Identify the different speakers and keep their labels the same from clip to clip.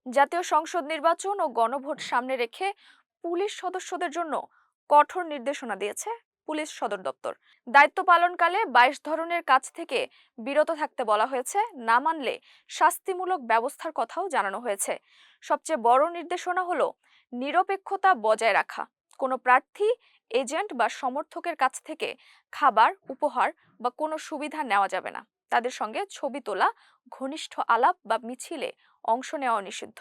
Speaker 1: জাতীয় সংসদ নির্বাচন ও গণভোট সামনে রেখে পুলিশ সদস্যদের জন্য কঠোর নির্দেশনা দিয়েছে পুলিশ সদর দপ্তর। দায়িত্ব পালনকালে 22 ধরনের কাজ থেকে বিরত থাকতে বলা হয়েছে, না মানলে শাস্তিমূলক ব্যবস্থার কথাও জানানো হয়েছে। সবচেয়ে বড় নির্দেশনা হলো নিরপেক্ষতা বজায় রাখা। কোনো প্রার্থী, এজেন্ট বা সমর্থকের কাছ থেকে খাবার, উপহার বা কোনো সুবিধা নেওয়া যাবে না। তাদের সঙ্গে ছবি তোলা, ঘনিষ্ঠ আলাপ বা মিছিলে অংশ নেওয়া নিষিদ্ধ।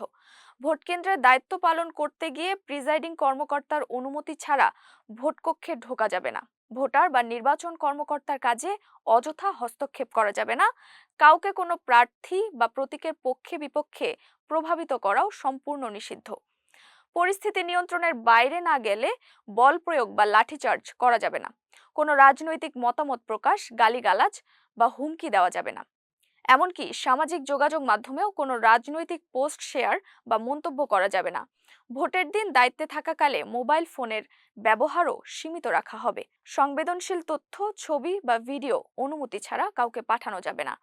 Speaker 1: ভোট কেন্দ্রের দায়িত্ব পালন করতে গিয়ে প্রিজাইডিং কর্মকর্তার অনুমতি ছাড়া ভোট কক্ষে ঢোকা যাবে না। ভোটার বা নির্বাচন কর্মকর্তার কাজে অযথা হস্তক্ষেপ করা যাবে না। কাউকে কোনো প্রার্থী বা প্রতীকের পক্ষে বিপক্ষে প্রভাবিত করাও সম্পূর্ণ নিষিদ্ধ। পরিস্থিতি নিয়ন্ত্রণের বাইরে না গেলে বল প্রয়োগ বা লাঠিচার্জ করা যাবে না। কোনো রাজনৈতিক মতামত প্রকাশ, গালিগালাজ বা হুমকি দেওয়া যাবে না। এমনকি সামাজিক যোগাযোগ মাধ্যমেও কোনো রাজনৈতিক পোস্ট শেয়ার বা মন্তব্য করা যাবে না। ভোটের দিন দায়িত্বে থাকাকালে মোবাইল ফোনের ব্যবহারও সীমিত রাখা হবে। সংবেদনশীল তথ্য, ছবি বা ভিডিও অনুমতি ছাড়া কাউকে পাঠানো যাবে না।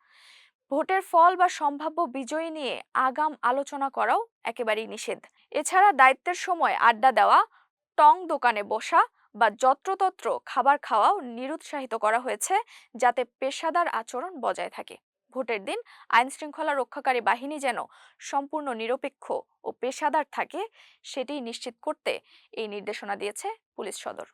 Speaker 1: ভোটের ফল বা সম্ভাব্য বিজয়ী নিয়ে আগাম আলোচনা করাও একেবারেই নিষেধ। এছাড়া দায়িত্বের সময় আড্ডা দেওয়া, টং দোকানে বসা বা যত্রতত্র খাবার খাওয়াও নিরুৎসাহিত করা হয়েছে, যাতে পেশাদার আচরণ বজায় থাকে। ভোটের দিন আইন শৃঙ্খলা রক্ষাকারী বাহিনী যেন সম্পূর্ণ নিরপেক্ষ ও পেশাদার থাকে, সেটি নিশ্চিত করতে এই নির্দেশনা দিয়েছে পুলিশ সদর।